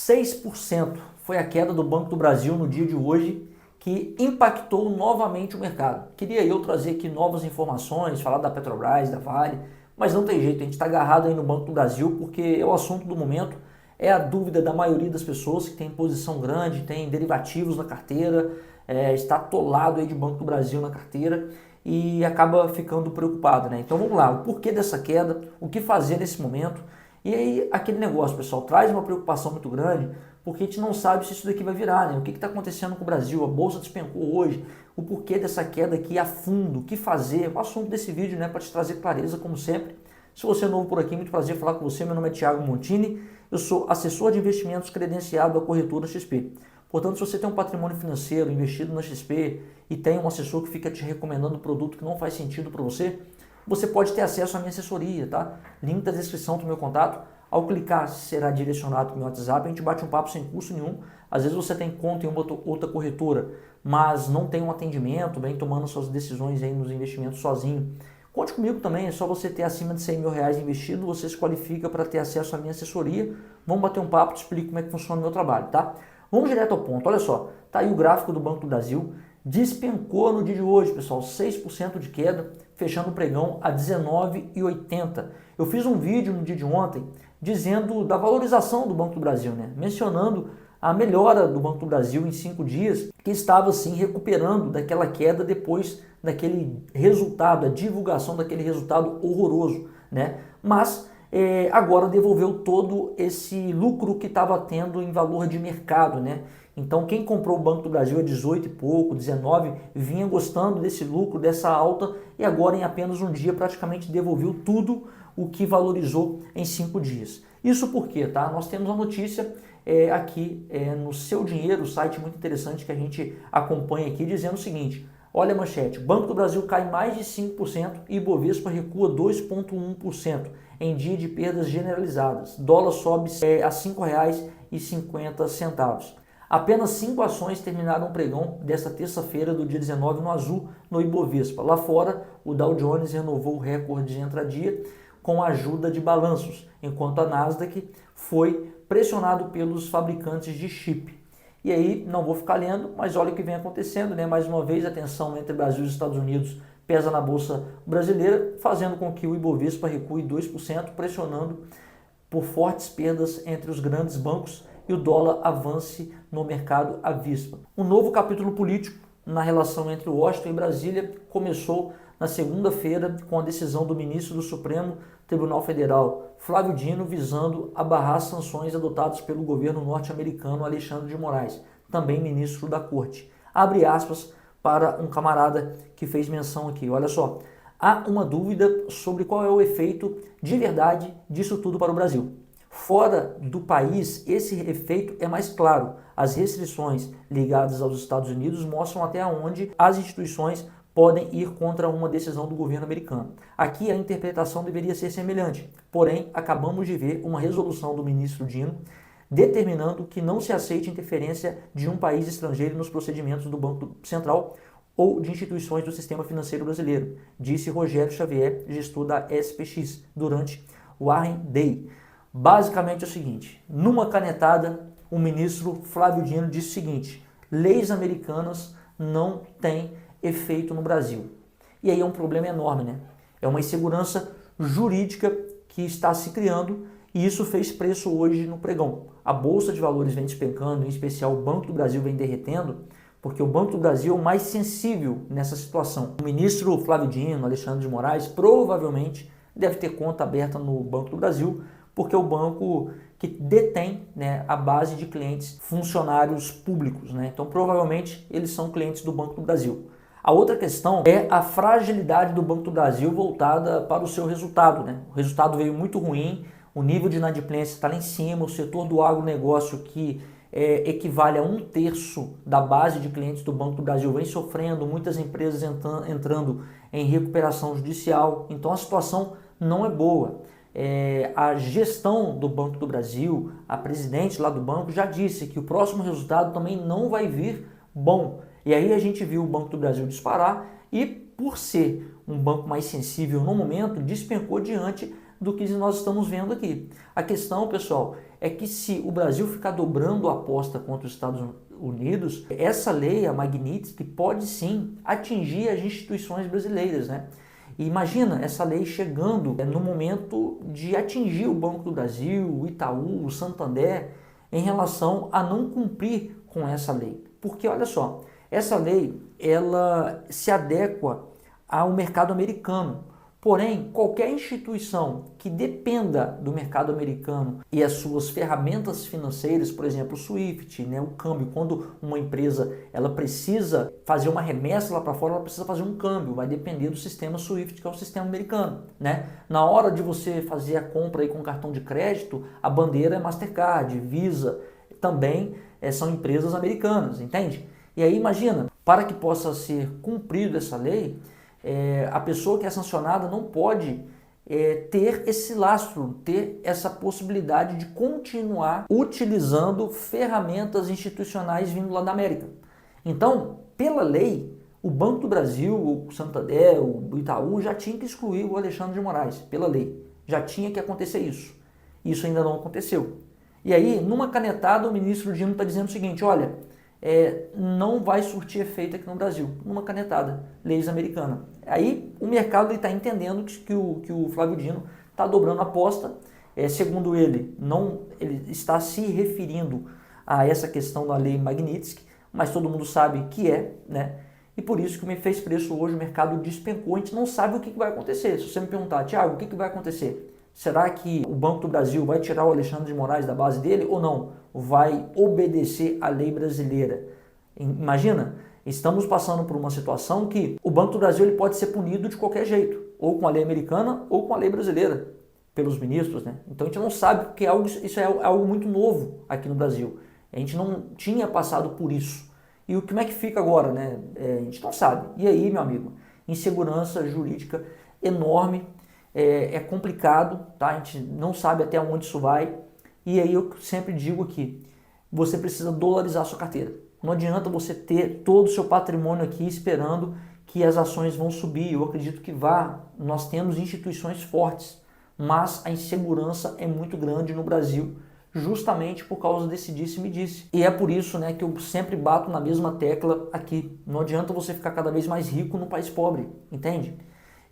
6% foi a queda do Banco do Brasil no dia de hoje, que impactou novamente o mercado. Queria eu trazer aqui novas informações, falar da Petrobras, da Vale, mas não tem jeito, a gente está agarrado aí no Banco do Brasil porque é o assunto do momento, é a dúvida da maioria das pessoas que tem posição grande, tem derivativos na carteira, está atolado aí de Banco do Brasil na carteira e acaba ficando preocupado, né? Então vamos lá, o porquê dessa queda, o que fazer nesse momento. E aí aquele negócio, pessoal, traz uma preocupação muito grande, porque a gente não sabe se isso daqui vai virar, né? O que está acontecendo com o Brasil? A Bolsa despencou hoje, o porquê dessa queda aqui a fundo, o que fazer? O assunto desse vídeo, né, para te trazer clareza, como sempre. Se você é novo por aqui, muito prazer falar com você. Meu nome é Thiago Montini, eu sou assessor de investimentos credenciado à corretora XP. Portanto, se você tem um patrimônio financeiro investido na XP e tem um assessor que fica te recomendando um produto que não faz sentido para você, você pode ter acesso à minha assessoria, tá? Link da descrição do meu contato. Ao clicar, será direcionado para o meu WhatsApp, a gente bate um papo sem custo nenhum. Às vezes você tem conta em uma outra corretora, mas não tem um atendimento, vem tomando suas decisões aí nos investimentos sozinho. Conte comigo também, é só você ter acima de R$100 mil investido, você se qualifica para ter acesso à minha assessoria. Vamos bater um papo, te explico como é que funciona o meu trabalho, tá? Vamos direto ao ponto, olha só, tá aí o gráfico do Banco do Brasil, despencou no dia de hoje, pessoal, 6% de queda, fechando o pregão a 19,80. Eu fiz um vídeo no dia de ontem dizendo da valorização do Banco do Brasil, né? Mencionando a melhora do Banco do Brasil em 5 dias, que estava assim recuperando daquela queda depois daquele resultado, a divulgação daquele resultado horroroso, né? Mas agora devolveu todo esse lucro que estava tendo em valor de mercado, né? Então quem comprou o Banco do Brasil a 18 e pouco, 19, vinha gostando desse lucro, dessa alta, e agora em apenas um dia praticamente devolveu tudo o que valorizou em 5 dias. Isso porque, tá? Nós temos a notícia aqui no Seu Dinheiro, site muito interessante que a gente acompanha aqui, dizendo o seguinte: olha a manchete, Banco do Brasil cai mais de 5% e Ibovespa recua 2,1% em dia de perdas generalizadas. Dólar sobe a R$ 5,50. Apenas 5 ações terminaram o pregão desta terça-feira do dia 19 no azul no Ibovespa. Lá fora, o Dow Jones renovou o recorde de intradia com a ajuda de balanços, enquanto a Nasdaq foi pressionado pelos fabricantes de chip. E aí, não vou ficar lendo, mas olha o que vem acontecendo, né? Mais uma vez, a tensão entre Brasil e Estados Unidos pesa na Bolsa Brasileira, fazendo com que o Ibovespa recue 2%, pressionando por fortes perdas entre os grandes bancos e o dólar avance no mercado à vista. Um novo capítulo político na relação entre Washington e Brasília começou na segunda-feira com a decisão do ministro do Supremo Tribunal Federal, Flávio Dino, visando abarrar sanções adotadas pelo governo norte-americano Alexandre de Moraes, também ministro da Corte. Abre aspas para um camarada que fez menção aqui, olha só. Há uma dúvida sobre qual é o efeito de verdade disso tudo para o Brasil. Fora do país, esse efeito é mais claro. As restrições ligadas aos Estados Unidos mostram até onde as instituições podem ir contra uma decisão do governo americano. Aqui a interpretação deveria ser semelhante, porém acabamos de ver uma resolução do ministro Dino determinando que não se aceite interferência de um país estrangeiro nos procedimentos do Banco Central ou de instituições do sistema financeiro brasileiro, disse Rogério Xavier, gestor da SPX, durante o Warren Day. Basicamente é o seguinte, numa canetada, o ministro Flávio Dino disse o seguinte: leis americanas não têm efeito no Brasil. E aí é um problema enorme, né? É uma insegurança jurídica que está se criando e isso fez preço hoje no pregão. A Bolsa de Valores vem despencando, em especial o Banco do Brasil vem derretendo, porque o Banco do Brasil é o mais sensível nessa situação. O ministro Flávio Dino, Alexandre de Moraes, provavelmente deve ter conta aberta no Banco do Brasil, porque é o banco que detém, né, a base de clientes funcionários públicos, né? Então provavelmente eles são clientes do Banco do Brasil. A outra questão é a fragilidade do Banco do Brasil voltada para o seu resultado, né? O resultado veio muito ruim, o nível de inadimplência está lá em cima, o setor do agronegócio, que equivale a 1/3 da base de clientes do Banco do Brasil, vem sofrendo, muitas empresas entrando em recuperação judicial, então a situação não é boa. A gestão do Banco do Brasil, a presidente lá do banco já disse que o próximo resultado também não vai vir bom. E aí a gente viu o Banco do Brasil disparar e, por ser um banco mais sensível no momento, despencou diante do que nós estamos vendo aqui. A questão, pessoal, é que se o Brasil ficar dobrando a aposta contra os Estados Unidos, essa lei, a Magnitsky, pode sim atingir as instituições brasileiras, né? E imagina essa lei chegando no momento de atingir o Banco do Brasil, o Itaú, o Santander, em relação a não cumprir com essa lei. Porque, olha só, essa lei, ela se adequa ao mercado americano. Porém, qualquer instituição que dependa do mercado americano e as suas ferramentas financeiras, por exemplo, o SWIFT, né, o câmbio, quando uma empresa ela precisa fazer uma remessa lá para fora, ela precisa fazer um câmbio, vai depender do sistema SWIFT, que é o sistema americano, né? Na hora de você fazer a compra aí com cartão de crédito, a bandeira é Mastercard, Visa, também são empresas americanas, entende? E aí imagina, para que possa ser cumprida essa lei, a pessoa que é sancionada não pode ter esse lastro, ter essa possibilidade de continuar utilizando ferramentas institucionais vindo lá da América. Então, pela lei, o Banco do Brasil, o Santander, o Itaú já tinha que excluir o Alexandre de Moraes, pela lei. Já tinha que acontecer isso. Isso ainda não aconteceu. E aí, numa canetada, o ministro Dino está dizendo o seguinte, olha, não vai surtir efeito aqui no Brasil, numa canetada, leis americanas. Aí o mercado está entendendo que o Flávio Dino está dobrando a aposta, segundo ele, ele está se referindo a essa questão da lei Magnitsky, mas todo mundo sabe que né? E por isso que o Me Fez Preço hoje, o mercado despencou, a gente não sabe o que vai acontecer. Se você me perguntar, Thiago, o que vai acontecer? Será que o Banco do Brasil vai tirar o Alexandre de Moraes da base dele ou não? Vai obedecer à lei brasileira? Imagina, estamos passando por uma situação que o Banco do Brasil ele pode ser punido de qualquer jeito, ou com a lei americana ou com a lei brasileira, pelos ministros, né? Então a gente não sabe, porque isso é algo muito novo aqui no Brasil. A gente não tinha passado por isso. E como é que fica agora, né? A gente não sabe. E aí, meu amigo, insegurança jurídica enorme. É complicado, tá? A gente não sabe até onde isso vai. E aí eu sempre digo aqui, você precisa dolarizar a sua carteira. Não adianta você ter todo o seu patrimônio aqui esperando que as ações vão subir. Eu acredito que nós temos instituições fortes, mas a insegurança é muito grande no Brasil, justamente por causa desse disse-me-disse. E é por isso, né, que eu sempre bato na mesma tecla aqui. Não adianta você ficar cada vez mais rico no país pobre, entende?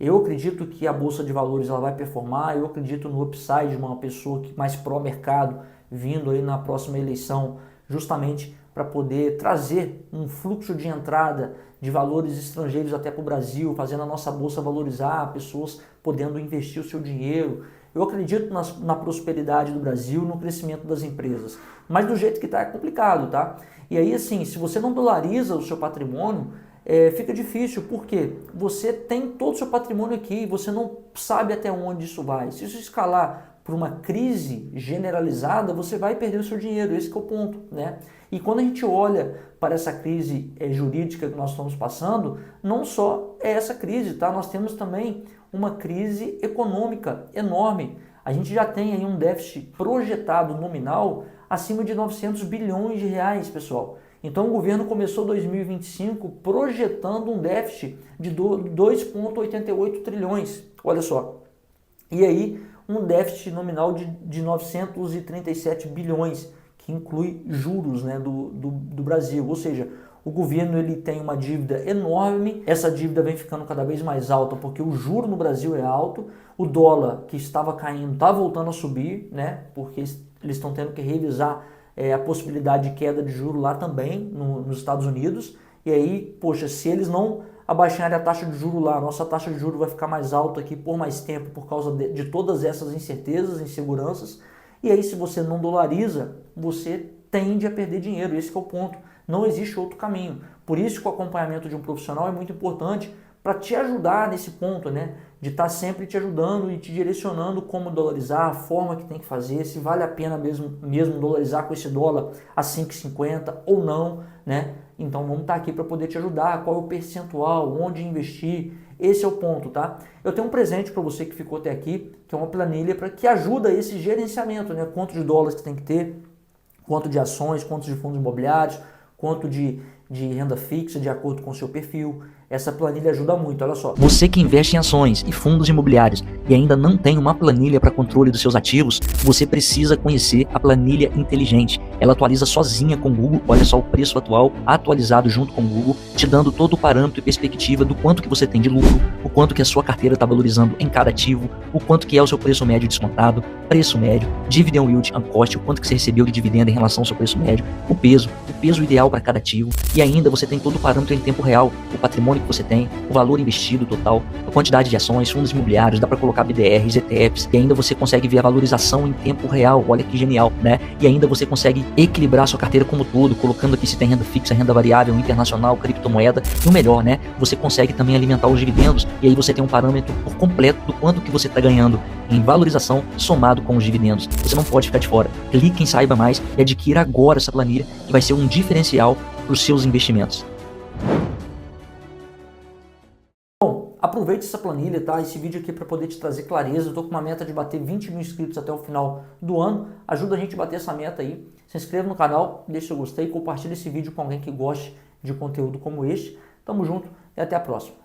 Eu acredito que a Bolsa de Valores ela vai performar, eu acredito no upside de uma pessoa que mais pró-mercado vindo aí na próxima eleição, justamente para poder trazer um fluxo de entrada de valores estrangeiros até para o Brasil, fazendo a nossa Bolsa valorizar, pessoas podendo investir o seu dinheiro. Eu acredito na prosperidade do Brasil, no crescimento das empresas, mas do jeito que está é complicado, tá? E aí assim, se você não dolariza o seu patrimônio, fica difícil, porque você tem todo o seu patrimônio aqui, você não sabe até onde isso vai. Se isso escalar por uma crise generalizada, você vai perder o seu dinheiro, esse que é o ponto, né? E quando a gente olha para essa crise jurídica que nós estamos passando, não só é essa crise, tá? Nós temos também uma crise econômica enorme. A gente já tem aí um déficit projetado nominal acima de 900 bilhões de reais, pessoal. Então o governo começou 2025 projetando um déficit de 2,88 trilhões, olha só. E aí um déficit nominal de 937 bilhões, que inclui juros, né, do Brasil. Ou seja, o governo ele tem uma dívida enorme, essa dívida vem ficando cada vez mais alta porque o juro no Brasil é alto, o dólar que estava caindo está voltando a subir, né, porque eles estão tendo que revisar a possibilidade de queda de juros lá também, nos Estados Unidos. E aí, poxa, se eles não abaixarem a taxa de juros lá, a nossa taxa de juros vai ficar mais alta aqui por mais tempo por causa de todas essas incertezas, inseguranças. E aí, se você não dolariza, você tende a perder dinheiro, esse que é o ponto. Não existe outro caminho. Por isso que o acompanhamento de um profissional é muito importante para te ajudar nesse ponto, né? De estar sempre te ajudando e te direcionando como dolarizar, a forma que tem que fazer, se vale a pena mesmo dolarizar com esse dólar a 5,50 ou não, né? Então vamos estar aqui para poder te ajudar, qual é o percentual, onde investir, esse é o ponto, tá? Eu tenho um presente para você que ficou até aqui, que é uma planilha que ajuda esse gerenciamento, né? Quanto de dólares que tem que ter, quanto de ações, quanto de fundos imobiliários, quanto de renda fixa de acordo com o seu perfil. essa planilha ajuda muito, olha só. Você que investe em ações e fundos imobiliários e ainda não tem uma planilha para controle dos seus ativos, você precisa conhecer a planilha inteligente. Ela atualiza sozinha com o Google, olha só o preço atual atualizado junto com o Google, te dando todo o parâmetro e perspectiva do quanto que você tem de lucro, o quanto que a sua carteira está valorizando em cada ativo, o quanto que é o seu preço médio descontado, preço médio, dividend yield and cost, o quanto que você recebeu de dividendo em relação ao seu preço médio, o peso ideal para cada ativo, e ainda você tem todo o parâmetro em tempo real, o patrimônio que você tem, o valor investido total, a quantidade de ações, fundos imobiliários, dá para colocar BDRs, ETFs, e ainda você consegue ver a valorização em tempo real, olha que genial, né? E ainda você consegue equilibrar a sua carteira como todo, colocando aqui se tem renda fixa, renda variável, internacional, criptomoeda, e o melhor, né? Você consegue também alimentar os dividendos, e aí você tem um parâmetro por completo do quanto que você está ganhando em valorização somado com os dividendos. Você não pode ficar de fora. Clique em Saiba Mais e adquira agora essa planilha, que vai ser um diferencial para os seus investimentos. Bom, aproveite essa planilha, tá? Esse vídeo aqui para poder te trazer clareza. Eu tô com uma meta de bater 20 mil inscritos até o final do ano. Ajuda a gente a bater essa meta aí. Se inscreva no canal, deixe seu gostei, compartilhe esse vídeo com alguém que goste de conteúdo como este. Tamo junto e até a próxima.